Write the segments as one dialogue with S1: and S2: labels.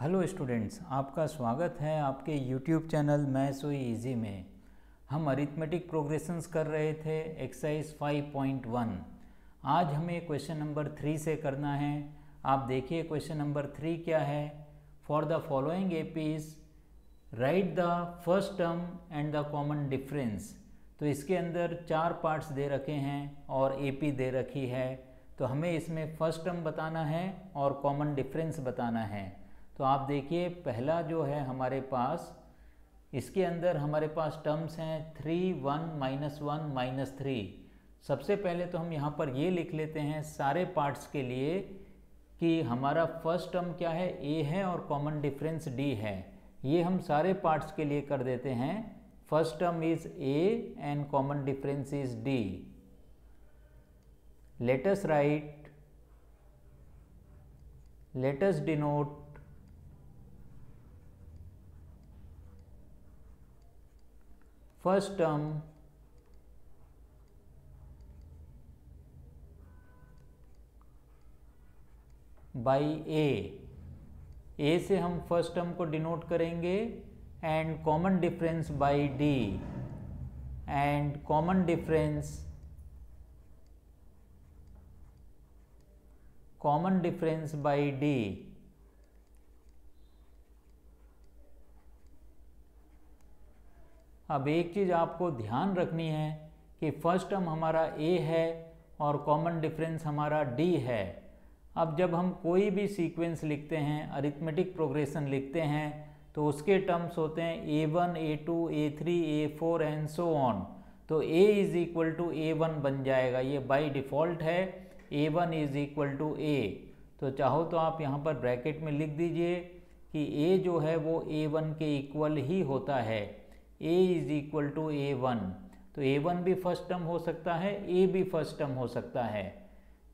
S1: Hello students, आपका स्वागत है आपके YouTube चैनल मैथ्स हुई इजी में। हम अरिथमेटिक प्रोग्रेशंस कर रहे थे एक्सरसाइज 5.1। आज हमें क्वेश्चन नंबर 3 से करना है। आप देखिए क्वेश्चन नंबर 3 क्या है। For the following APs right the first term and the common difference. तो इसके अंदर 4 पार्ट्स दे रखे हैं और एपी दे रखी है। तो हमें इसमें फर्स्ट टर्म बताना है और कॉमन डिफरेंस बताना है। तो आप देखिए पहला जो है हमारे पास, इसके अंदर हमारे पास टर्म्स हैं 3, 1, -1, -3। सबसे पहले तो हम यहाँ पर ये लिख लेते हैं सारे पार्ट्स के लिए कि हमारा फर्स्ट टर्म क्या है, ए है और कॉमन डिफरेंस डी है। ये हम सारे पार्ट्स के लिए कर देते हैं। First term is A and common difference is D. Let us denote first term by A से हम फर्स्ट टर्म को डिनोट करेंगे and common difference bye D and common difference bye D। अब एक चीज़ आपको ध्यान रखनी है कि फर्स्ट टर्म हमारा A है और कॉमन डिफरेंस हमारा D है। अब जब हम कोई भी सीक्वेंस लिखते हैं, अरिथमेटिक प्रोग्रेशन लिखते हैं, तो उसके टर्म्स होते हैं A1, A2, A3, A4 and so on. तो A is equal to A1 बन जाएगा, ये बाय डिफ़ॉल्ट है। A1 is equal to A। तो चाहो तो आप यहाँ पर ब्रैकेट में लिख दीजिए कि A जो है वो A1 के इक्वल ही होता है। A is equal to A1। तो A1 भी फर्स्ट टर्म हो सकता है, A भी फर्स्ट टर्म हो सकता है।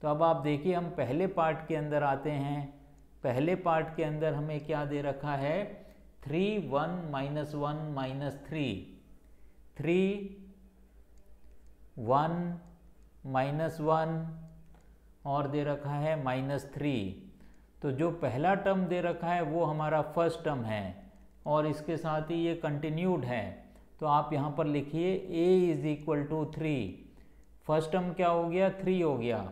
S1: तो अब आप देखिए हम पहले पार्ट के अंदर आते हैं। पहले पार्ट के अंदर हमें क्या दे रखा है, 3, 1, -1, -3। 3, 1, -1 और दे रखा है -3। तो जो पहला टर्म दे रखा है वो हमारा फर्स्ट टर्म है और इसके साथ ही ये कंटिन्यूड है। तो आप यहाँ पर लिखिए A is equal to 3। First term क्या हो गया, 3 हो गया।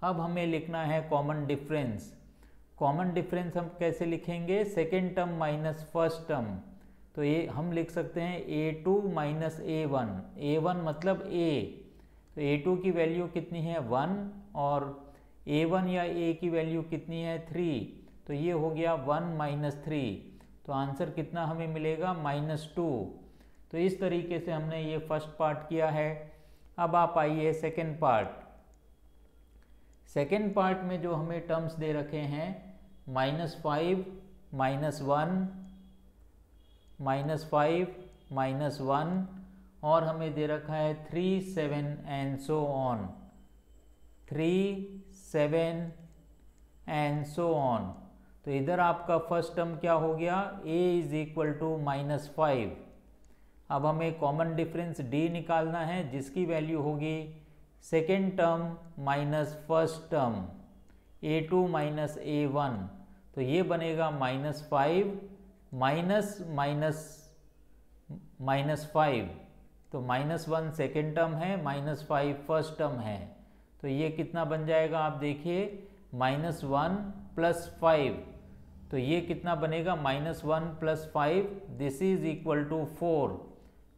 S1: अब हमें लिखना है कॉमन डिफरेंस। कॉमन डिफरेंस हम कैसे लिखेंगे, second term minus first term. तो ये हम लिख सकते हैं A2 - A1। A1 मतलब A। तो A2 की वैल्यू कितनी है, 1, और A1 या A की वैल्यू कितनी है, 3। तो ये हो गया 1 - 3। तो आंसर कितना हमें मिलेगा, -2। तो इस तरीके से हमने ये फर्स्ट पार्ट किया है। अब आप आइए सेकेंड पार्ट। सेकेंड पार्ट में जो हमें टर्म्स दे रखे हैं -5, -1, -5, -1 और हमें दे रखा है 3, 7 and so on. 3, 7 and so on. तो इधर आपका फर्स्ट टर्म क्या हो गया, A इज इक्वल टू -5। अब हमें कॉमन डिफरेंस D निकालना है जिसकी वैल्यू होगी second term minus first term, A2 - A1। तो ये बनेगा -5 -5। तो -1 सेकेंड टर्म है, -5 फर्स्ट टर्म है। तो ये कितना बन जाएगा, आप देखिए -1 + 5। तो ये कितना बनेगा, -1 + 5, दिस इज इक्वल टू 4।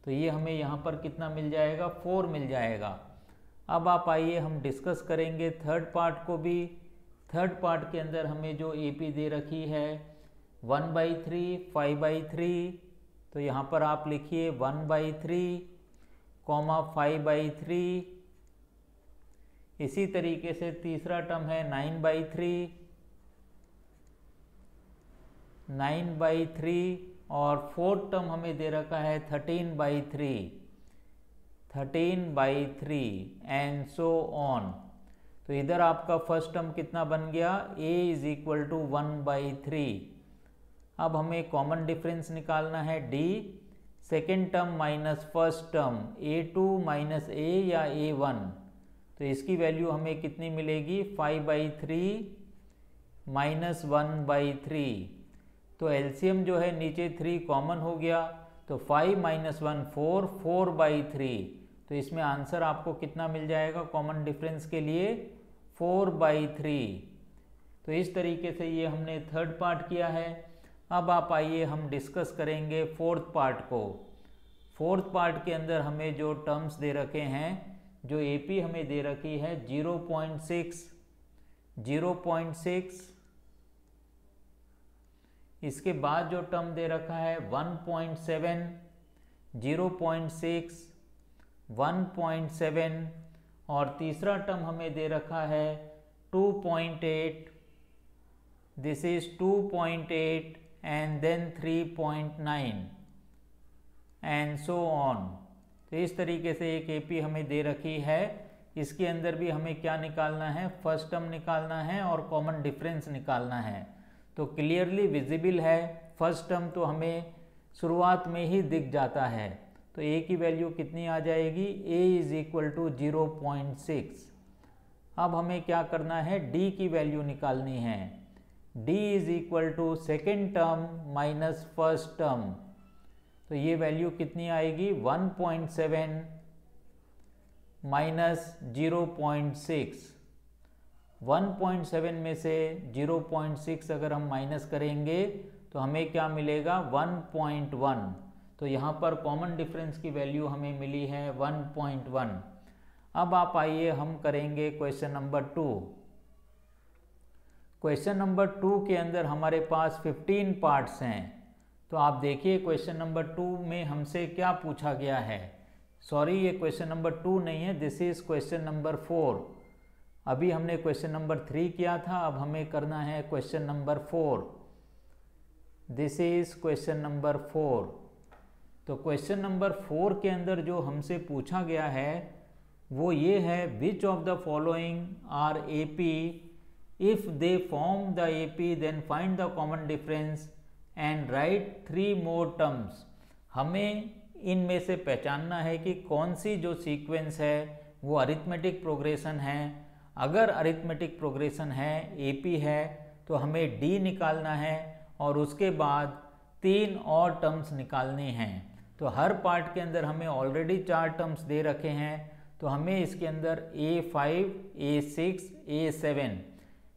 S1: तो ये हमें यहाँ पर कितना मिल जाएगा, 4 मिल जाएगा। अब आप आइए हम डिस्कस करेंगे थर्ड पार्ट को भी। थर्ड पार्ट के अंदर हमें जो AP दे रखी है 1/3, 5/3। तो यहाँ पर आप लिखिए 1/3, 5/3। इसी तरीके से तीसरा टर्म है 9/3, 9/3 और फोर्थ टर्म हमें दे रखा है 13/3, 13/3 एंड सो ऑन। तो इधर आपका फर्स्ट टर्म कितना बन गया, A इज इक्वल टू 1/3। अब हमें कॉमन डिफरेंस निकालना है D। Second term minus first term, A2 - A या A1। तो इसकी वैल्यू हमें कितनी मिलेगी, 5/3 -1/3। तो एलसीएम जो है नीचे 3 कॉमन हो गया, तो 5 - 1 4, 4/3। तो इसमें आंसर आपको कितना मिल जाएगा कॉमन डिफरेंस के लिए? 4/3। तो इस तरीके से ये हमने थर्ड पार्ट किया है। अब आप आइए हम डिस्कस करेंगे फोर्थ पार्ट को। फोर्थ पार्ट के अंदर हमें जो टर्म्स दे रखे हैं, जो एपी हमें दे रखी है 0.6, 0.6, इसके बाद जो टर्म दे रखा है 1.7, 0.6, 1.7 और तीसरा टर्म हमें दे रखा है 2.8, this is 2.8 and then 3.9 and so on. तो इस तरीके से एक एपी हमें दे रखी है। इसके अंदर भी हमें क्या निकालना है? फर्स्ट टर्म निकालना है और कॉमन डिफरेंस निकालना है। तो क्लियरली विजिबल है, फर्स्ट टर्म तो हमें शुरुआत में ही दिख जाता है। तो ए की वैल्यू कितनी आ जाएगी? ए इज इक्वल टू 0.6। अब हमें क्या करना है? डी की वैल्यू निकालनी है। D is equal to second term minus first term. तो ये वैल्यू कितनी आएगी? 1.7 माइनस 0.6। 1.7 में से 0.6 अगर हम माइनस करेंगे तो हमें क्या मिलेगा? 1.1। तो यहाँ पर कॉमन डिफरेंस की वैल्यू हमें मिली है 1.1। अब आप आइए हम करेंगे क्वेश्चन नंबर 2। क्वेश्चन नंबर 2 के अंदर हमारे पास 15 पार्ट्स हैं। तो आप देखिए क्वेश्चन नंबर 2 में हमसे क्या पूछा गया है। सॉरी, ये क्वेश्चन नंबर 2 नहीं है, दिस इज क्वेश्चन नंबर 4। अभी हमने क्वेश्चन नंबर 3 किया था, अब हमें करना है question number 4। This is question number 4। तो क्वेश्चन नंबर 4 के अंदर जो हमसे पूछा गया है वो ये है, which of the following are AP, if they form the AP then find the common difference and write 3 more terms. हमें इनमें से पहचानना है कि कौन सी जो सीक्वेंस है वो अरिथमेटिक प्रोग्रेशन है। अगर अरिथमेटिक प्रोग्रेशन है, एपी है, तो हमें डी निकालना है और उसके बाद 3 और टर्म्स निकालने हैं। तो हर पार्ट के अंदर हमें ऑलरेडी 4 टर्म्स दे रखे हैं, तो हमें इसके अंदर A5, A6, A7,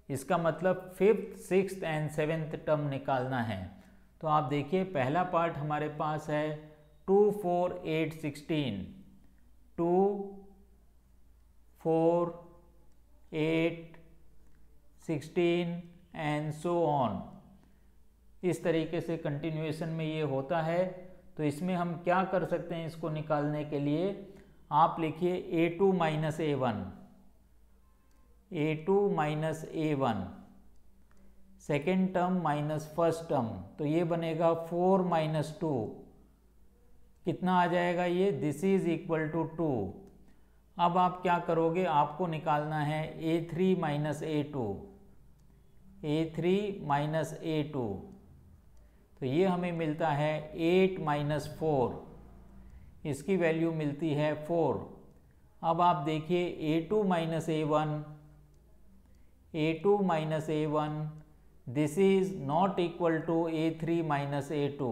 S1: इसका मतलब 5th, 6th and 7th term निकालना है। तो आप देखिए पहला पार्ट हमारे पास है 2, 4, 8, 16, 2, 4, 8, 16 एंड सो ऑन। इस तरीके से कंटिन्यूएशन में ये होता है। तो इसमें हम क्या कर सकते हैं इसको निकालने के लिए? आप लिखिए A2 minus A1, A2 minus A1, second term minus first term, तो ये बनेगा 4 माइनस 2। कितना आ जाएगा ये? This is equal to 2। अब आप क्या करोगे? आपको निकालना है A3 minus A2, A3 minus A2। तो ये हमें मिलता है 8 माइनस 4, इसकी वैल्यू मिलती है 4। अब आप देखिए A2 minus A1, A2 minus A1, this is not equal to A3 minus A2।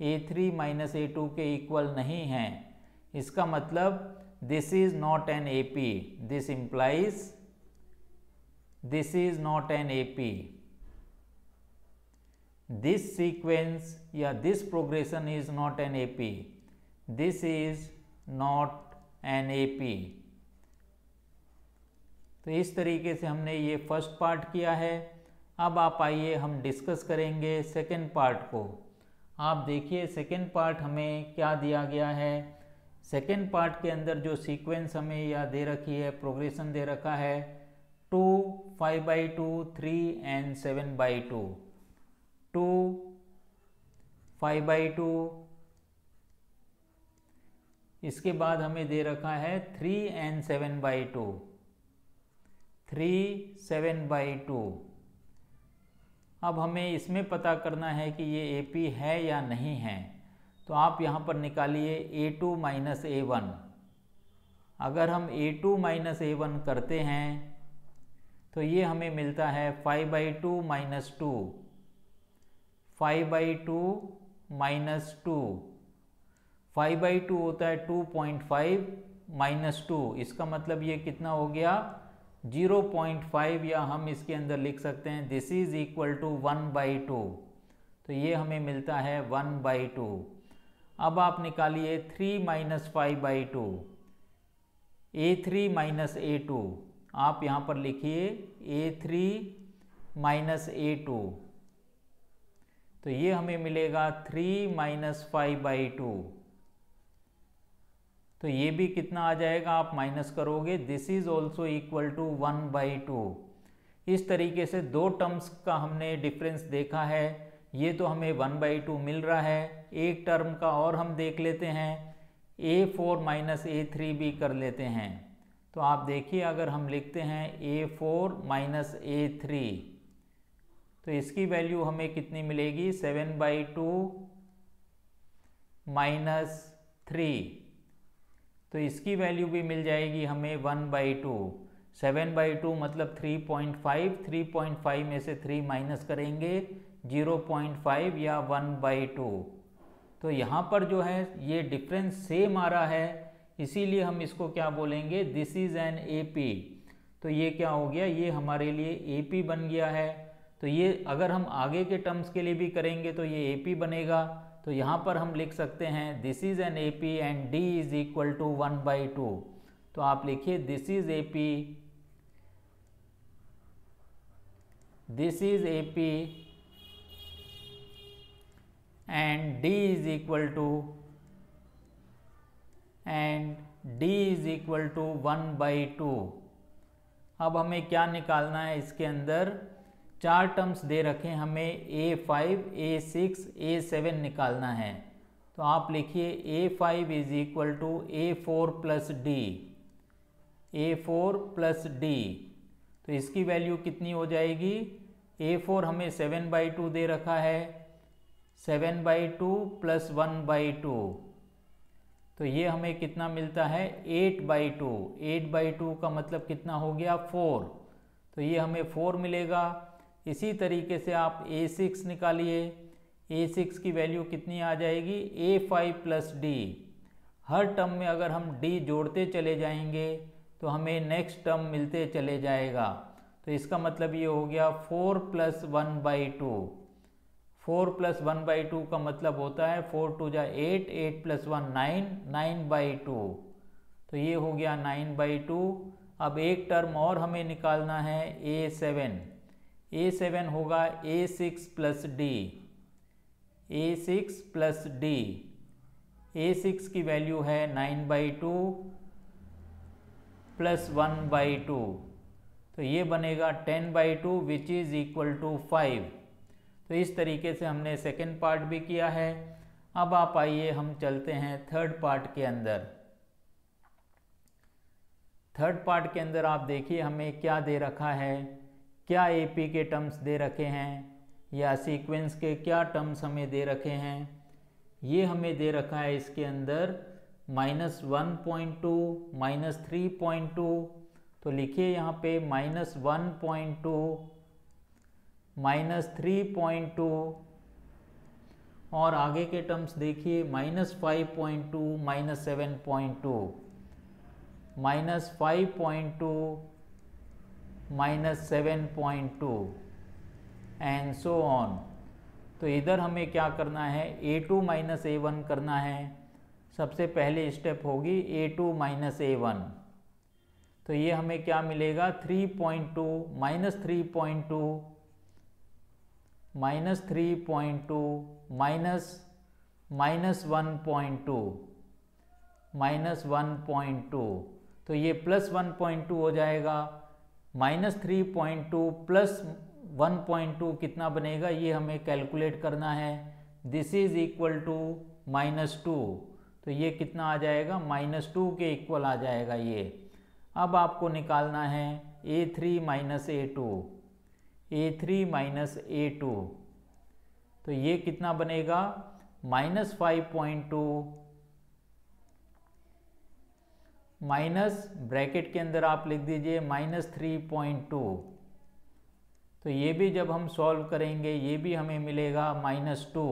S1: A3 minus A2 के इक्वल नहीं है। इसका मतलब this is not an AP, this implies this is not an AP। This sequence या this progression is not an AP, this is not an AP। तो इस तरीके से हमने ये फर्स्ट पार्ट किया है। अब आप आइए हम डिस्कस करेंगे सेकेंड पार्ट को। आप देखिए सेकेंड पार्ट हमें क्या दिया गया है। सेकेंड पार्ट के अंदर जो सीक्वेंस हमें या दे रखी है, प्रोग्रेशन दे रखा है 2, 5/2, 3 एंड 7/2, 2, 5/2, इसके बाद हमें दे रखा है 3 एंड 7/2, 3, 7/2। अब हमें इसमें पता करना है कि ये AP है या नहीं है। तो आप यहाँ पर निकालिए A2 माइनस A1। अगर हम A2 माइनस A1 करते हैं तो ये हमें मिलता है 5/2 माइनस 2, 5/2 -2, 5/2 होता है 2.5 -2, इसका मतलब ये कितना हो गया 0.5, या हम इसके अंदर लिख सकते हैं दिस इज इक्वल टू 1/2। तो ये हमें मिलता है 1/2। अब आप निकालिए 3 - 5/2, A3 - A2, आप यहाँ पर लिखिए A3 - A2, तो ये हमें मिलेगा 3 - 5/2। तो ये भी कितना आ जाएगा, आप माइनस करोगे, this is also equal to 1/2। इस तरीके से दो टर्म्स का हमने डिफरेंस देखा है। ये तो हमें 1/2 मिल रहा है। एक टर्म का और हम देख लेते हैं, A4 - A3 भी कर लेते हैं। तो आप देखिए, अगर हम लिखते हैं A4 - A3, तो इसकी वैल्यू हमें कितनी मिलेगी, 7/2 - 3, तो इसकी वैल्यू भी मिल जाएगी हमें 1/2। 7/2 मतलब 3.5, 3.5 में से 3 माइनस करेंगे 0.5 या 1/2। तो यहाँ पर जो है ये डिफरेंस सेम आ रहा है, इसीलिए हम इसको क्या बोलेंगे, दिस इज एन AP। तो ये क्या हो गया, ये हमारे लिए AP बन गया है। तो ये अगर हम आगे के टर्म्स के लिए भी करेंगे तो ये AP बनेगा। तो यहाँ पर हम लिख सकते हैं this is an AP and D is equal to 1/2। तो आप लिखिए this is AP, this is AP and D is equal to, and D is equal to 1/2। अब हमें क्या निकालना है, इसके अंदर चार टर्म्स दे रखे हैं हमें, A5, A6, A7 निकालना है। तो आप लिखिए A5 is equal to A4 plus D, A4 plus D। तो इसकी वैल्यू कितनी हो जाएगी, A4 हमें 7/2 दे रखा है, 7/2 प्लस 1/2, तो ये हमें कितना मिलता है 8/2। 8/2 का मतलब कितना हो गया 4, तो ये हमें 4 मिलेगा। इसी तरीके से आप A6 निकालिए, A6 की वैल्यू कितनी आ जाएगी, A5 प्लस D। हर टर्म में अगर हम D जोड़ते चले जाएंगे तो हमें नेक्स्ट टर्म मिलते चले जाएगा। तो इसका मतलब ये हो गया 4 + 1/2। 4 + 1/2 का मतलब होता है 4 × 2 = 8, 8 + 1 9, 9/2। तो ये हो गया 9/2। अब एक टर्म और हमें निकालना है A7। A7 होगा A6 plus D, A6 plus D। A6 की वैल्यू है 9/2 प्लस 1/2, तो ये बनेगा 10/2 विच इज़ इक्वल टू 5। तो इस तरीके से हमने सेकेंड पार्ट भी किया है। अब आप आइए हम चलते हैं थर्ड पार्ट के अंदर। थर्ड पार्ट के अंदर आप देखिए हमें क्या दे रखा है, क्या AP के टर्म्स दे रखे हैं या सीक्वेंस के क्या टर्म्स हमें दे रखे हैं। ये हमें दे रखा है इसके अंदर -1.2, -3.2, तो लिखिए यहाँ पे -1.2, -3.2, और आगे के टर्म्स देखिए -5.2, -7.2, -5.2, -7.2 एंड सो ऑन। तो इधर हमें क्या करना है, A2 - A1 करना है। सबसे पहले स्टेप होगी A2 - A1। तो ये हमें क्या मिलेगा 3.2, -3.2, -3.2, -1.2, -1.2, तो ये +1.2 हो जाएगा। -3.2 प्लस 1.2 कितना बनेगा, ये हमें कैलकुलेट करना है। दिस इज इक्वल टू -2, तो ये कितना आ जाएगा, -2 के इक्वल आ जाएगा ये। अब आपको निकालना है A3 - A2, A3 - A2, तो ये कितना बनेगा -5.2 माइनस ब्रैकेट के अंदर आप लिख दीजिए -3.2, तो ये भी जब हम सॉल्व करेंगे ये भी हमें मिलेगा -2।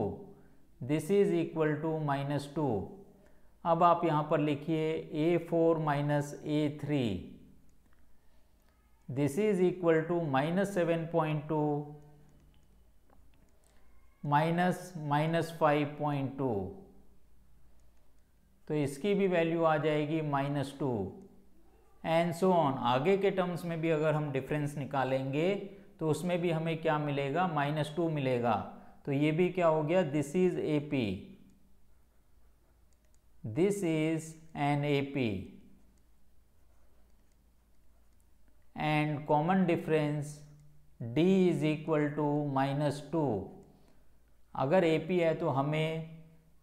S1: This is equal to -2। अब आप यहाँ पर लिखिए A4 minus A3, this is equal to -7.2 minus -5.2, तो इसकी भी वैल्यू आ जाएगी -2 एंड सो ऑन। आगे के टर्म्स में भी अगर हम डिफरेंस निकालेंगे तो उसमें भी हमें क्या मिलेगा, -2 मिलेगा। तो ये भी क्या हो गया, this is AP, this is an AP and common difference D is equal to -2। अगर AP है तो हमें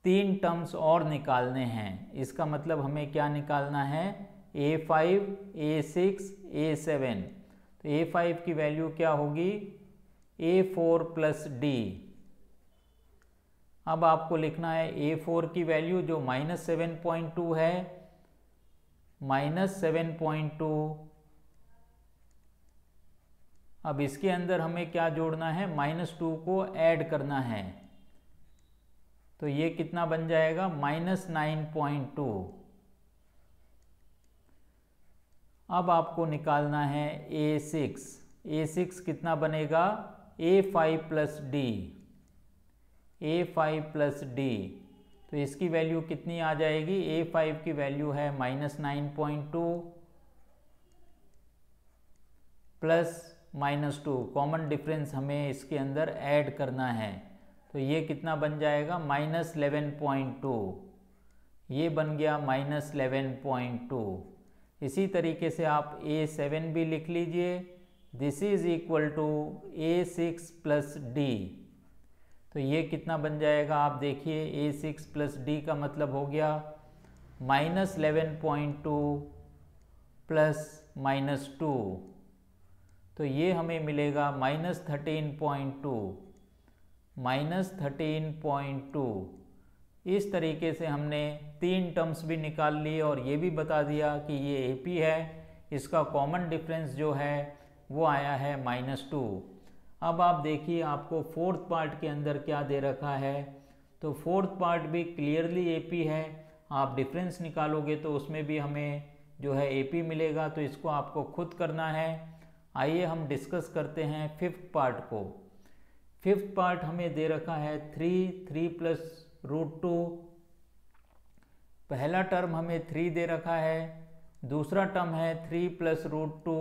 S1: 3 टर्म्स और निकालने हैं। इसका मतलब हमें क्या निकालना है, A5, A6, A7। तो A5 की वैल्यू क्या होगी, A4 प्लस D। अब आपको लिखना है A4 की वैल्यू जो -7.2 है, -7.2। अब इसके अंदर हमें क्या जोड़ना है, -2 को ऐड करना है। तो ये कितना बन जाएगा, -9.2। अब आपको निकालना है A6। A6 कितना बनेगा, A5 plus D, A5 plus D। तो इसकी वैल्यू कितनी आ जाएगी, A5 की वैल्यू है -9.2 प्लस -2। कॉमन डिफरेंस हमें इसके अंदर ऐड करना है। तो ये कितना बन जाएगा, -11.2। ये बन गया -11.2। इसी तरीके से आप A7 भी लिख लीजिए, this is equal to A6 plus D। तो ये कितना बन जाएगा, आप देखिए A6 प्लस D का मतलब हो गया -11.2 प्लस -2। तो ये हमें मिलेगा -13.2, -13.2। इस तरीके से हमने 3 टर्म्स भी निकाल लिए और ये भी बता दिया कि ये AP है, इसका कॉमन डिफरेंस जो है वो आया है -2। अब आप देखिए आपको फोर्थ पार्ट के अंदर क्या दे रखा है। तो फोर्थ पार्ट भी क्लियरली AP है। आप डिफरेंस निकालोगे तो उसमें भी हमें जो है AP मिलेगा। तो इसको आपको खुद करना है। आइए हम डिस्कस करते हैं फिफ्थ पार्ट को। फिफ्थ पार्ट हमें दे रखा है 3 प्लस √2। पहला टर्म हमें 3 दे रखा है, दूसरा टर्म है 3 प्लस √2।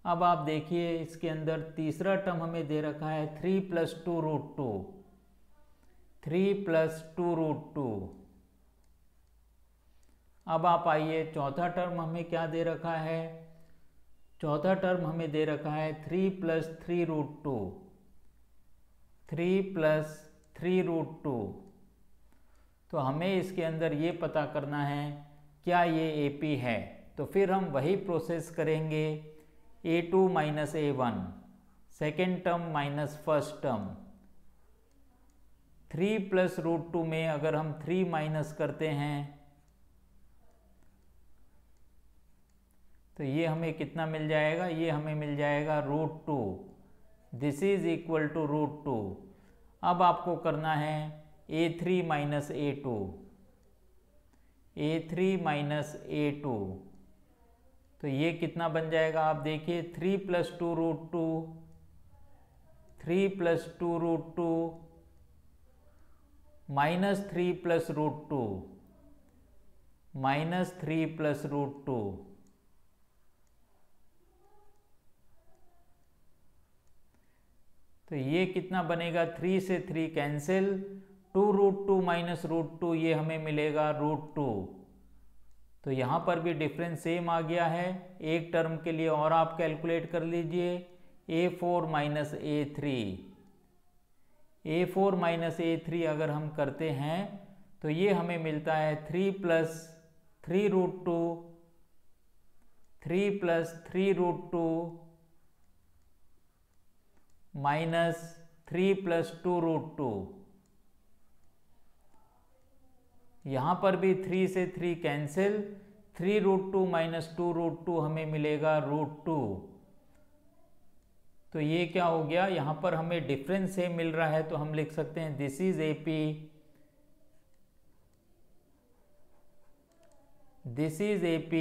S1: अब आप देखिए इसके अंदर तीसरा टर्म हमें दे रखा है 3 प्लस 2√2, 3 प्लस 2√2। अब आप आइए चौथा टर्म हमें क्या दे रखा है, चौथा टर्म हमें दे रखा है 3 प्लस 3√2, 3 प्लस 3√2। तो हमें इसके अंदर ये पता करना है क्या ये AP है। तो फिर हम वही प्रोसेस करेंगे, A2 minus A1, second term minus first term. 3 plus √2 में अगर हम 3 माइनस करते हैं तो ये हमें कितना मिल जाएगा, ये हमें मिल जाएगा √2। This is equal to √2। अब आपको करना है A3 minus A2, A3 minus A2। तो ये कितना बन जाएगा, आप देखिए 3 plus 2√2, 3 plus 2√2 minus 3 plus √2, minus 3 plus √2। तो ये कितना बनेगा, 3 से 3 कैंसिल, 2√2 माइनस √2 ये हमें मिलेगा √2। तो यहाँ पर भी डिफरेंस सेम आ गया है। एक टर्म के लिए और आप कैलकुलेट कर लीजिए, A4 minus A3, A4 minus A3 अगर हम करते हैं तो ये हमें मिलता है 3 प्लस 3√2, 3 प्लस 3√2 माइनस 3 प्लस 2√2। यहाँ पर भी 3 से 3 कैंसिल, 3√2 माइनस 2√2 हमें मिलेगा √2। तो ये क्या हो गया, यहाँ पर हमें डिफरेंस से मिल रहा है तो हम लिख सकते हैं this is AP, this is AP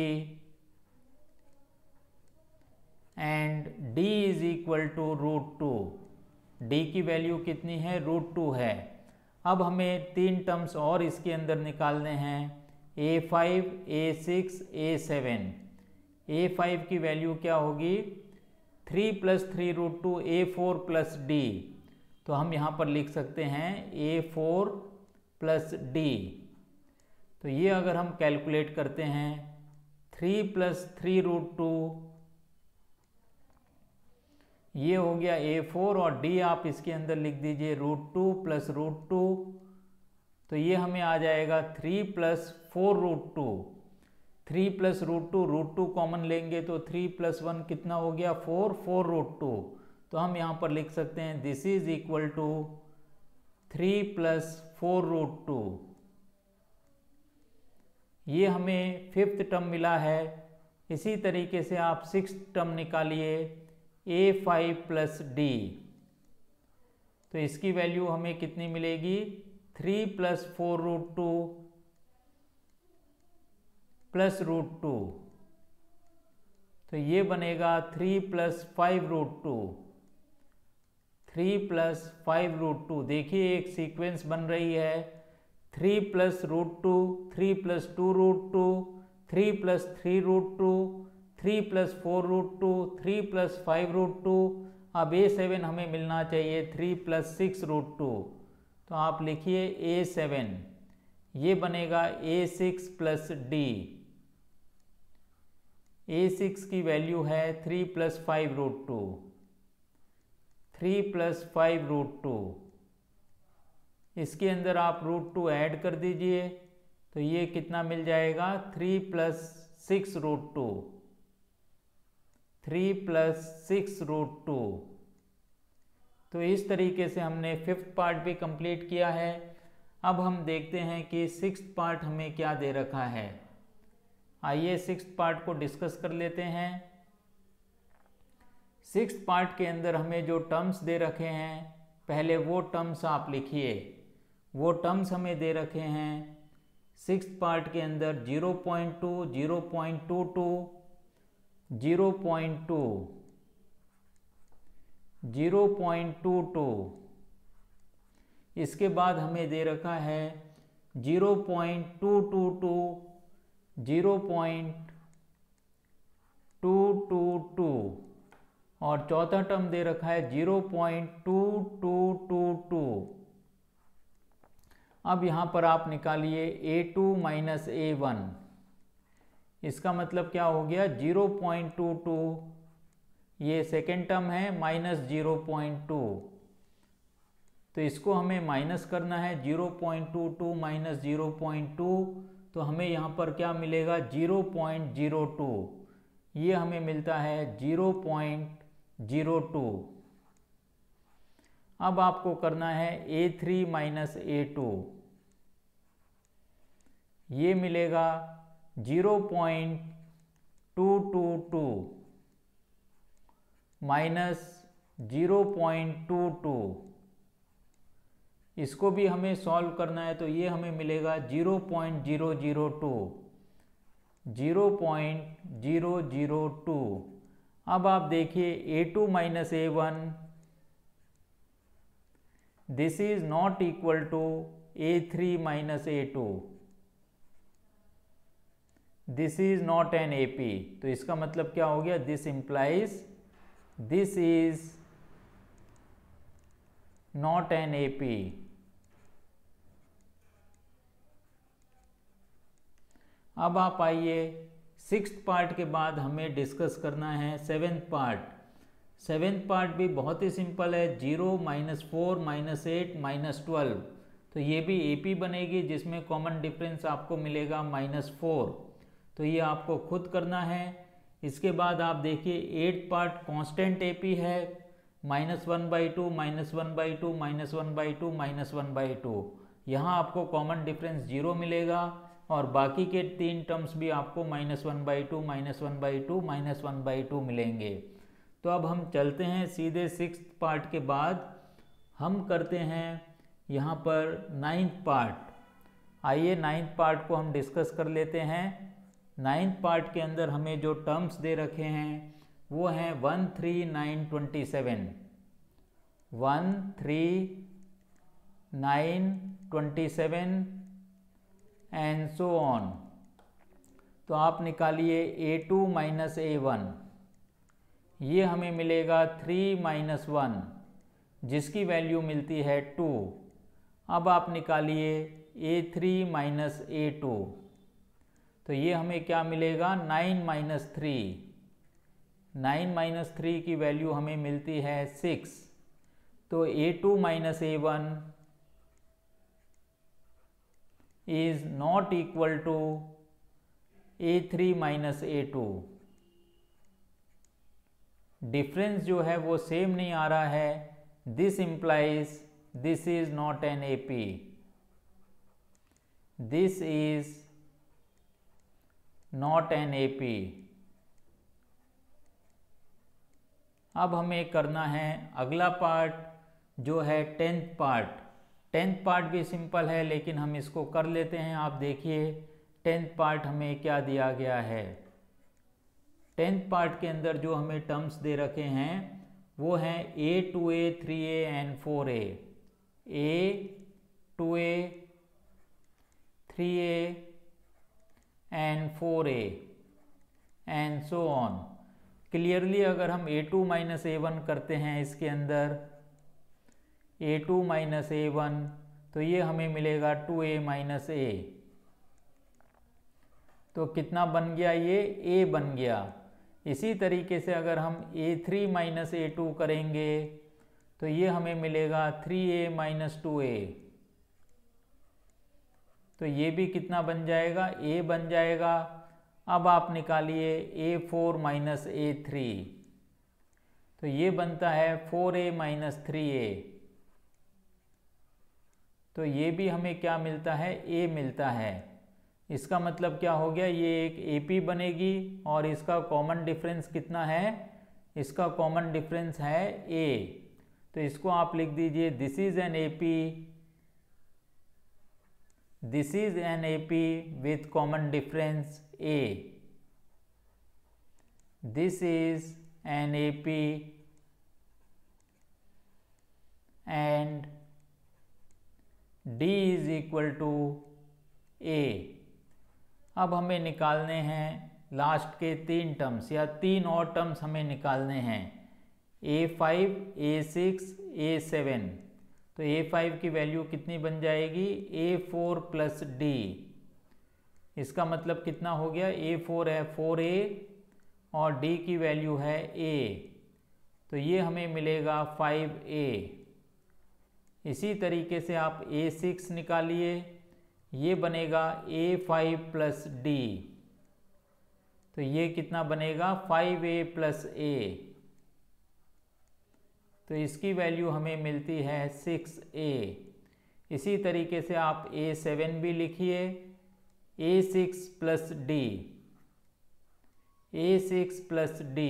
S1: and D is equal to √2। D की वैल्यू कितनी है, √2 है। अब हमें 3 टर्म्स और इसके अंदर निकालने हैं, A5, A6, A7। A5 की वैल्यू क्या होगी, 3 + 3√2 A4 + D। तो हम यहाँ पर लिख सकते हैं A4 + D। तो ये अगर हम कैलकुलेट करते हैं 3 + 3√2, ये हो गया A4 और D आप इसके अंदर लिख दीजिए √2 + √2। तो ये हमें आ जाएगा 3 + 4√2। 3 + √2, √2 कॉमन लेंगे तो 3 + 1 कितना हो गया, 4, 4√2। तो हम यहाँ पर लिख सकते हैं दिस इज इक्वल टू 3 + 4√2। ये हमें 5th टर्म मिला है। इसी तरीके से आप 6th टर्म निकालिए, A5 + D। तो इसकी वैल्यू हमें कितनी मिलेगी, 3 + 4√2 + √2। तो ये बनेगा 3 + 5√2, 3 + 5√2। देखिए एक सीक्वेंस बन रही है, 3 + √2, 3 + 2√2, 3 + 3√2, 3 + 4√2, 3 + 5√2। अब A7 हमें मिलना चाहिए 3 + 6√2। तो आप लिखिए A7, ये बनेगा A6 + D। A6 की वैल्यू है 3 + 5√2, 3 + 5√2। इसके अंदर आप √2 ऐड कर दीजिए तो ये कितना मिल जाएगा, 3 + 6√2, 3 + 6√2। तो इस तरीके से हमने 5th पार्ट भी कंप्लीट किया है। अब हम देखते हैं कि 6th पार्ट हमें क्या दे रखा है। आइए 6th पार्ट को डिस्कस कर लेते हैं। 6th पार्ट के अंदर हमें जो टर्म्स दे रखे हैं, पहले वो टर्म्स आप लिखिए। वो टर्म्स हमें दे रखे हैं 6th पार्ट के अंदर 0.2, 0.22, 0.2, 0.22। इसके बाद हमें दे रखा है 0.222, 0.222 और चौथा टर्म दे रखा है 0.2222। अब यहाँ पर आप निकालिए A2 - A1। इसका मतलब क्या हो गया, 0.22, ये सेकेंड टर्म है, -0.2। तो इसको हमें माइनस करना है, 0.22 - 0.2। तो हमें यहाँ पर क्या मिलेगा, 0.02। ये हमें मिलता है 0.02। अब आपको करना है A3 - A2। ये मिलेगा 0.222 माइनस 0.22। इसको भी हमें सॉल्व करना है तो ये हमें मिलेगा 0.002, 0.002। अब आप देखिए A2 - A1, this is not equal to A3 - A2, this is not an AP। तो इसका मतलब क्या हो गया, this implies this is not an AP। अब आप आइए 6th पार्ट के बाद हमें डिस्कस करना है 7th पार्ट। 7th पार्ट भी बहुत ही सिंपल है, 0 - 4 - 8 - 12। तो ये भी AP बनेगी जिसमें कॉमन डिफरेंस आपको मिलेगा -4। तो ये आपको खुद करना है। इसके बाद आप देखिए 8th पार्ट कांस्टेंट AP है, -1/2, -1/2, -1/2, -1/2। यहाँ आपको कॉमन डिफरेंस 0 मिलेगा और बाकी के 3 टर्म्स भी आपको -1/2, -1/2, -1/2 मिलेंगे। तो अब हम चलते हैं सीधे 6th पार्ट के बाद हम करते हैं यहाँ पर 9th पार्ट। आइए 9th पार्ट को हम डिस्कस कर लेते हैं। 9th पार्ट के अंदर हमें जो टर्म्स दे रखे हैं वो हैं 1, 3, 9, 27, 1, 3, 9, 27 एंड सो ऑन। तो आप निकालिए A2 माइनस A1, ये हमें मिलेगा 3 माइनस 1 जिसकी वैल्यू मिलती है 2। अब आप निकालिए A3 माइनस A2, तो ये हमें क्या मिलेगा 9 माइनस 3, 9 माइनस 3 की वैल्यू हमें मिलती है 6। तो A2 minus A1 is not equal to A3 minus A2। Difference जो है वो सेम नहीं आ रहा है। This implies this is not an AP, this is not an AP। अब हमें करना है अगला पार्ट जो है 10th पार्ट। 10th पार्ट भी सिंपल है लेकिन हम इसको कर लेते हैं। आप देखिए 10th पार्ट हमें क्या दिया गया है। 10th पार्ट के अंदर जो हमें टर्म्स दे रखे हैं वो हैं A, 2A, 3A and 4A। A, 2A, 3A and 4A and so on. Clearly अगर हम A2 माइनस A1 करते हैं इसके अंदर A2 माइनस A1, तो ये हमें मिलेगा 2A माइनस A। तो कितना बन गया, ये A बन गया। इसी तरीके से अगर हम A3 माइनस A2 करेंगे तो ये हमें मिलेगा 3A माइनस 2A। तो ये भी कितना बन जाएगा, A बन जाएगा। अब आप निकालिए A4 माइनस A3, तो ये बनता है 4A माइनस 3A। तो ये भी हमें क्या मिलता है, A मिलता है। इसका मतलब क्या हो गया, ये एक AP बनेगी और इसका कॉमन डिफरेंस कितना है, इसका कॉमन डिफरेंस है A। तो इसको आप लिख दीजिए this is an AP, this is an AP with common difference A। This is an AP and D is equal to A। अब हमें निकालने हैं लास्ट के 3 टर्म्स या 3 और टर्म्स हमें निकालने हैं A5, A6, A7। तो A5 की वैल्यू कितनी बन जाएगी, A4 प्लस D। इसका मतलब कितना हो गया, A4 है 4A और D की वैल्यू है A, तो ये हमें मिलेगा 5A। इसी तरीके से आप A6 निकालिए, ये बनेगा A5 प्लस D। तो ये कितना बनेगा 5A प्लस A। तो इसकी वैल्यू हमें मिलती है 6A। इसी तरीके से आप A7 भी लिखिए, A6 plus D, A6 plus D।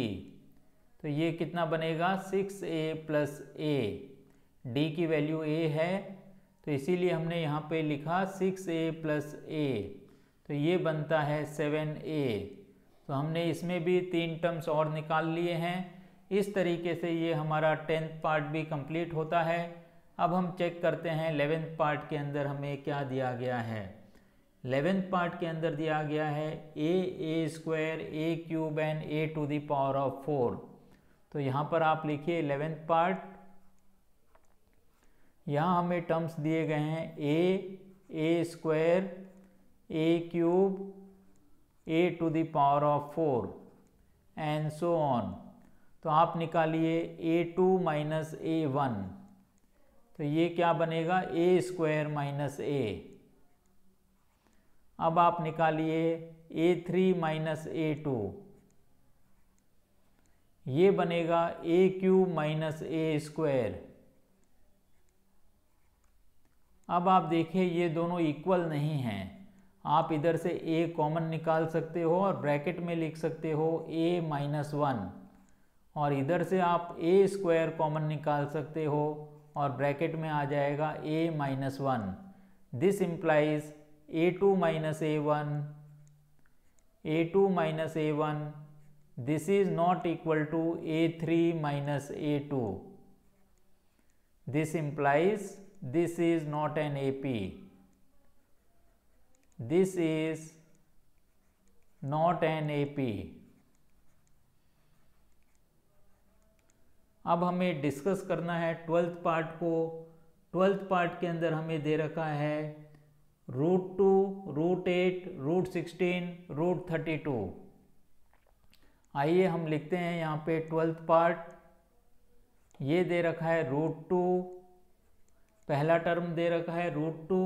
S1: तो ये कितना बनेगा 6A प्लस A। D की वैल्यू A है तो इसीलिए हमने यहाँ पे लिखा 6A प्लस A। तो ये बनता है 7A। तो हमने इसमें भी 3 टर्म्स और निकाल लिए हैं। इस तरीके से ये हमारा 10th पार्ट भी कंप्लीट होता है। अब हम चेक करते हैं 11th पार्ट के अंदर हमें क्या दिया गया है। 11th पार्ट के अंदर दिया गया है A square A cube and A to the power of 4। तो यहाँ पर आप लिखिए 11th पार्ट, यहाँ हमें टर्म्स दिए गए हैं A square A cube A to the power of 4 and so on. तो आप निकालिए A2 माइनस A1, तो ये क्या बनेगा A स्क्वायर माइनस A। अब आप निकालिए A3 माइनस A2, ये बनेगा A cube minus A square. अब आप देखिए ये दोनों इक्वल नहीं हैं। आप इधर से A कॉमन निकाल सकते हो और ब्रैकेट में लिख सकते हो A माइनस 1 और इधर से आप ए स्क्वायर कॉमन निकाल सकते हो और ब्रैकेट में आ जाएगा a minus 1. This implies a2 minus a1, a2 minus a1. This is not equal to a3 minus a2. This implies this is not an AP. This is not an AP. अब हमें discuss करना है 12th part को. 12th part के अंदर हमें दे रखा है √2, √8, √16, √32. आइए हम लिखते हैं यहाँ पे 12th पार्ट. ये दे रखा है √2, पहला टर्म दे रखा है √2,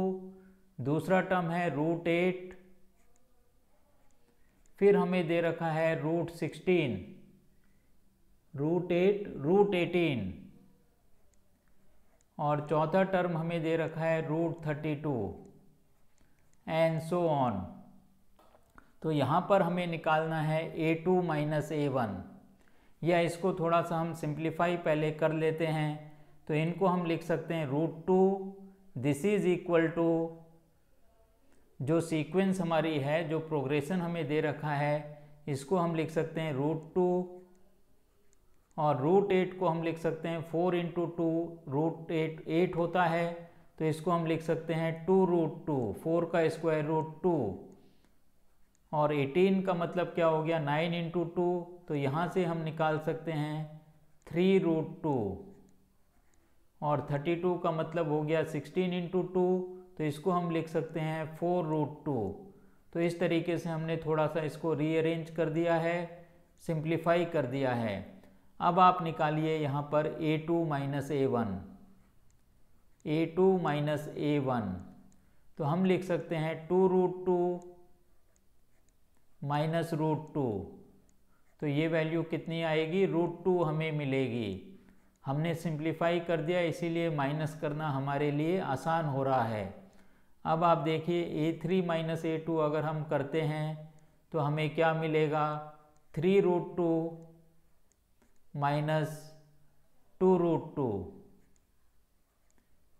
S1: दूसरा टर्म है √8, फिर हमें दे रखा है √16, √8, √18 और चौथा टर्म हमें दे रखा है √32 एंड सो ऑन. तो यहाँ पर हमें निकालना है a2 माइनस a1, या इसको थोड़ा सा हम सिंप्लीफाई पहले कर लेते हैं. तो इनको हम लिख सकते हैं √2. दिस इज इक्वल टू जो सीक्वेंस हमारी है, जो प्रोग्रेशन हमें दे रखा है, इसको हम लिख सकते हैं √2 और √8 को हम लिख सकते हैं 4 इंटू 2. √8 होता है तो इसको हम लिख सकते हैं 2√2, 4 का स्क्वायर रूट 2. और 18 का मतलब क्या हो गया 9 इंटू 2, तो यहाँ से हम निकाल सकते हैं 3√2. और 32 का मतलब हो गया 16 इंटू 2, तो इसको हम लिख सकते हैं 4√2. तो इस तरीके से हमने थोड़ा सा इसको रीअरेंज कर दिया है, सिंप्लीफाई कर दिया है. अब आप निकालिए यहाँ पर a2 minus a1. a2 minus a1, तो हम लिख सकते हैं 2√2 माइनस √2. तो ये वैल्यू कितनी आएगी, √2 हमें मिलेगी. हमने सिंप्लीफाई कर दिया, इसीलिए माइनस करना हमारे लिए आसान हो रहा है. अब आप देखिए a3 माइनस a2 अगर हम करते हैं तो हमें क्या मिलेगा, 3√2 माइनस 2√2.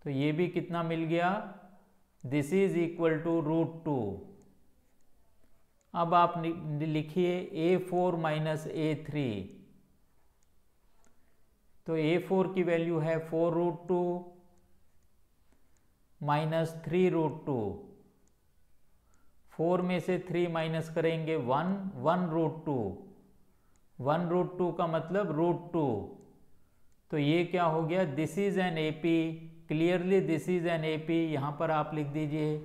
S1: तो ये भी कितना मिल गया, दिस इज इक्वल टू √2. अब आप लिखिए a4 माइनस a3. तो a4 की वैल्यू है 4√2 माइनस 3√2. 4 में से 3 माइनस करेंगे 1, 1√2. 1√2 का मतलब √2. तो ये क्या हो गया, this is an AP. Clearly this is an AP. यहाँ पर आप लिख दीजिए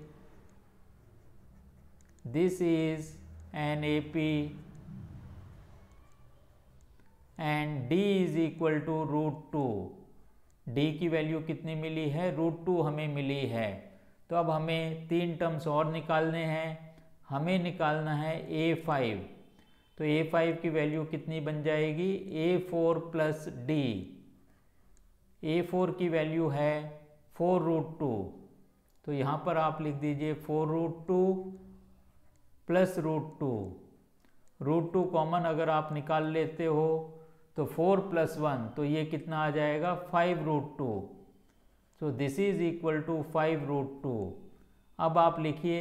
S1: this is an AP and d is equal to √2. d की वैल्यू कितनी मिली है, √2 हमें मिली है. तो अब हमें 3 टर्म्स और निकालने हैं. हमें निकालना है a5. तो a5 की वैल्यू कितनी बन जाएगी, a4 प्लस d. a4 की वैल्यू है 4√2. तो यहाँ पर आप लिख दीजिए 4√2 प्लस √2. √2 कॉमन अगर आप निकाल लेते हो तो 4 प्लस 1, तो ये कितना आ जाएगा 5√2. So this is equal to 5√2. अब आप लिखिए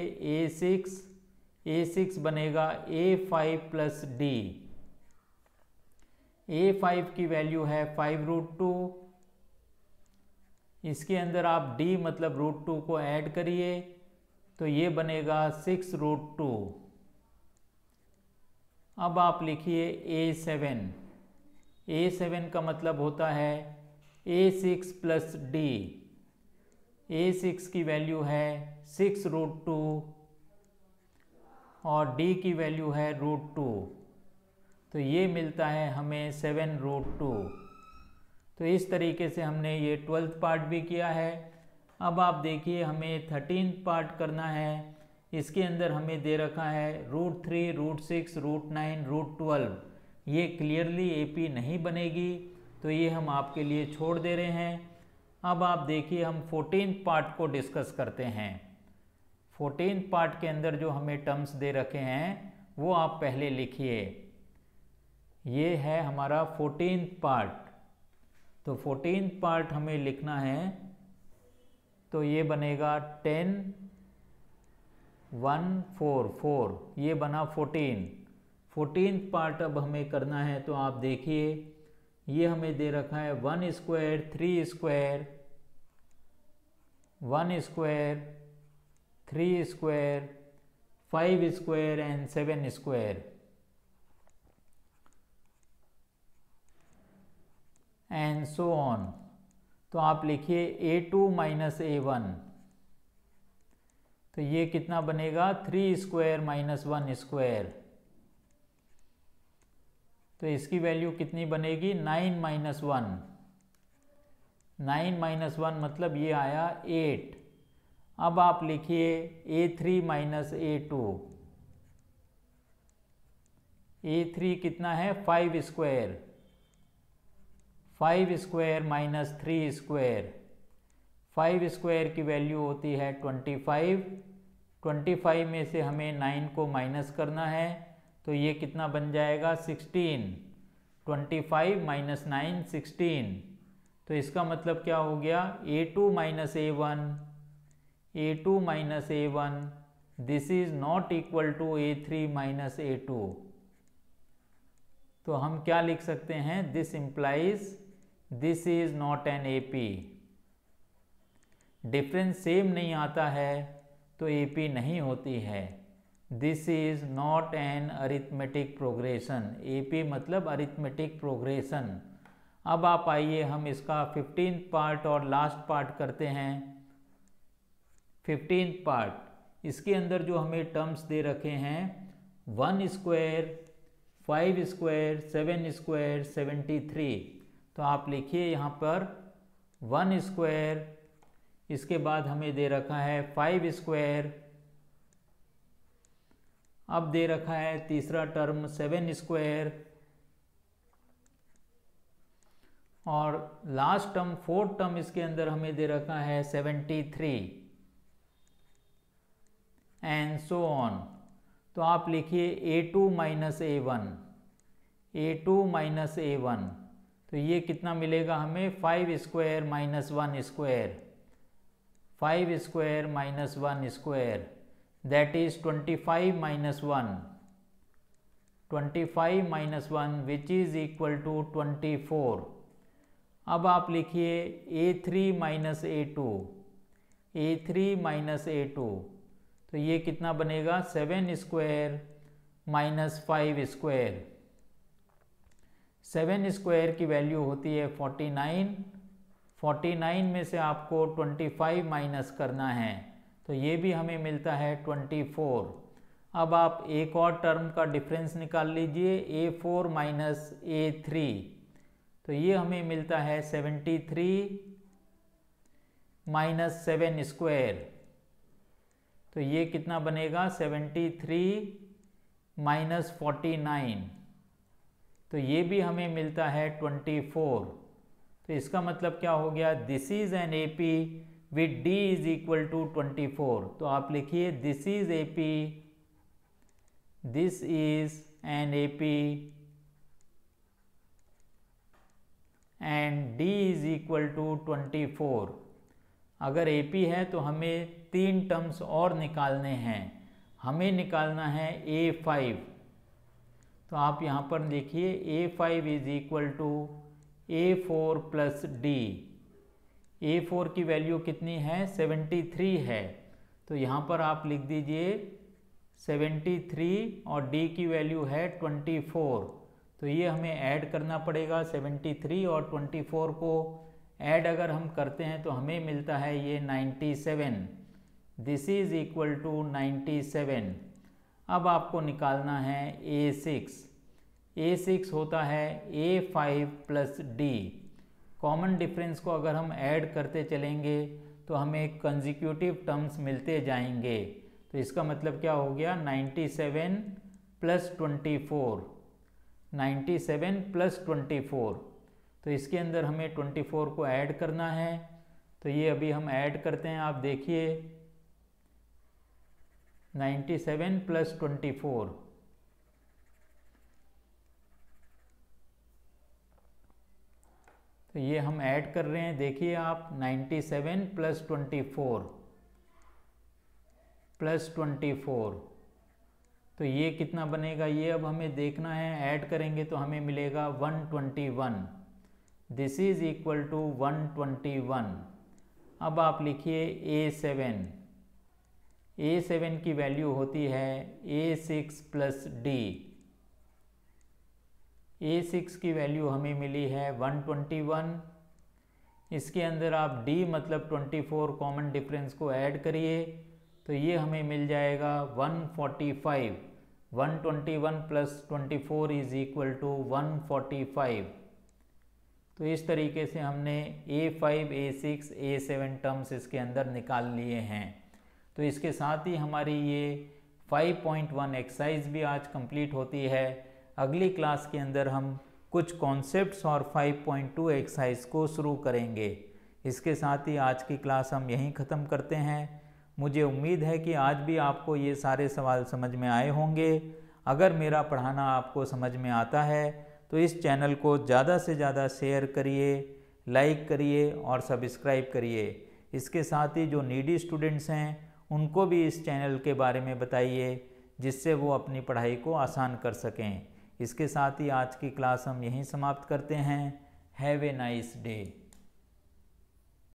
S1: a6 बनेगा a5 प्लस d. a5 की वैल्यू है 5√2. इसके अंदर आप d मतलब √2 को ऐड करिए तो ये बनेगा 6√2. अब आप लिखिए a7. a7 का मतलब होता है a6 प्लस d. a6 की वैल्यू है 6√2 और d की वैल्यू है √2. तो ये मिलता है हमें 7√2. तो इस तरीके से हमने ये 12th पार्ट भी किया है. अब आप देखिए हमें 13th पार्ट करना है. इसके अंदर हमें दे रखा है √3, √6, √9, √12. ये क्लियरली AP नहीं बनेगी, तो ये हम आपके लिए छोड़ दे रहे हैं. अब आप देखिए हम 14th पार्ट को डिस्कस करते हैं. 14th पार्ट के अंदर जो हमें टर्म्स दे रखे हैं वो आप पहले लिखिए. ये है हमारा 14th पार्ट। तो 14th पार्ट हमें लिखना है, तो ये बनेगा 10 1 4 4, ये बना 14th पार्ट अब हमें करना है। तो आप देखिए ये हमें दे रखा है 1 square 3 square 1 square 3 square 5 square and 7 square and so on. तो आप लिखिए A2 माइनस A1, तो ये कितना बनेगा 3 स्क्वायर माइनस 1 स्क्वायर। तो इसकी वैल्यू कितनी बनेगी 9 माइनस 1, 9 माइनस 1 मतलब ये आया 8। अब आप लिखिए A3 माइनस A2, A3 कितना है 5 square, 5 square minus 3 square, 5 square की वैल्यू होती है 25। 25 में से हमें 9 को माइनस करना है, तो ये कितना बन जाएगा 16। 25 माइनस 9 16। तो इसका मतलब क्या हो गया A2 minus A1, A2 minus A1 this is not equal to A3 minus A2। तो हम क्या लिख सकते हैं, this implies this is not an AP। Difference same नहीं आता है तो AP नहीं होती है। This is not an arithmetic progression, AP मतलब अरिथमेटिक प्रोग्रेशन। अब आप आइए हम इसका 15th पार्ट और लास्ट पार्ट करते हैं। 15th पार्ट, इसके अंदर जो हमें टर्म्स दे रखे हैं 1 स्क्वायर 5 स्क्वायर 7 स्क्वायर 73। तो आप लिखिए यहाँ पर 1 स्क्वायर, इसके बाद हमें दे रखा है 5 स्क्वायर, अब दे रखा है तीसरा टर्म 7 स्क्वायर, और लास्ट टर्म 4th टर्म इसके अंदर हमें दे रखा है 73 एंड सो ऑन। तो आप लिखिए A2 minus A1, A2 minus A1, तो ये कितना मिलेगा हमें 5 square minus 1 square, 5 square minus 1 square that is 25 minus 1, 25 minus 1 which is equal to 24। अब आप लिखिए A3 minus A2, A3 minus A2, तो ये कितना बनेगा 7 स्क्वायर माइनस 5 स्क्वायर। 7 स्क्वायर की वैल्यू होती है 49, 49 में से आपको 25 माइनस करना है, तो ये भी हमें मिलता है 24। अब आप एक और टर्म का डिफरेंस निकाल लीजिए A4 माइनस A3, तो ये हमें मिलता है 73 माइनस 7 स्क्वायर, तो ये कितना बनेगा 73 माइनस 49, तो ये भी हमें मिलता है 24। तो इसका मतलब क्या हो गया, this is an AP with D is equal to 24। तो आप लिखिए this is AP, this is an AP and D is equal to 24। अगर AP है तो हमें 3 टर्म्स और निकालने हैं। हमें निकालना है A5, तो आप यहाँ पर लिखिए A5 is equal to A4 plus D। A4 की वैल्यू कितनी है 73 है, तो यहाँ पर आप लिख दीजिए 73 और D की वैल्यू है 24। तो ये हमें ऐड करना पड़ेगा, 73 और 24 को ऐड अगर हम करते हैं तो हमें मिलता है ये 97। This is equal to 97। अब आपको निकालना है A6। A6 होता है A5 plus D। Common difference को अगर हम ऐड करते चलेंगे तो हमें कंजिक्यूटिव टर्म्स मिलते जाएंगे। तो इसका मतलब क्या हो गया 97 प्लस 24, 97 प्लस 24। तो इसके अंदर हमें 24 को ऐड करना है, तो ये अभी हम ऐड करते हैं। आप देखिए 97 प्लस 24, तो ये हम ऐड कर रहे हैं, देखिए आप 97 प्लस 24 तो ये कितना बनेगा, ये अब हमें देखना है। ऐड करेंगे तो हमें मिलेगा 121। This is equal to 121। अब आप लिखिए A7 की वैल्यू होती है A6 प्लस D। A6 की वैल्यू हमें मिली है 121। इसके अंदर आप D मतलब 24 कॉमन डिफरेंस को ऐड करिए तो ये हमें मिल जाएगा 145। 121 प्लस 24 इज इक्वल टू 145। तो इस तरीके से हमने A5, A6, A7 टर्म्स इसके अंदर निकाल लिए हैं। तो इसके साथ ही हमारी ये 5.1 एक्सरसाइज भी आज कंप्लीट होती है। अगली क्लास के अंदर हम कुछ कॉन्सेप्ट्स और 5.2 एक्सरसाइज को शुरू करेंगे। इसके साथ ही आज की क्लास हम यहीं ख़त्म करते हैं। मुझे उम्मीद है कि आज भी आपको ये सारे सवाल समझ में आए होंगे। अगर मेरा पढ़ाना आपको समझ में आता है तो इस चैनल को ज़्यादा से ज़्यादा शेयर करिए, लाइक करिए और सब्सक्राइब करिए। इसके साथ ही जो नीडी स्टूडेंट्स हैं उनको भी इस चैनल के बारे में बताइए, जिससे वो अपनी पढ़ाई को आसान कर सकें। इसके साथ ही आज की क्लास हम यहीं समाप्त करते हैं। Have a nice day.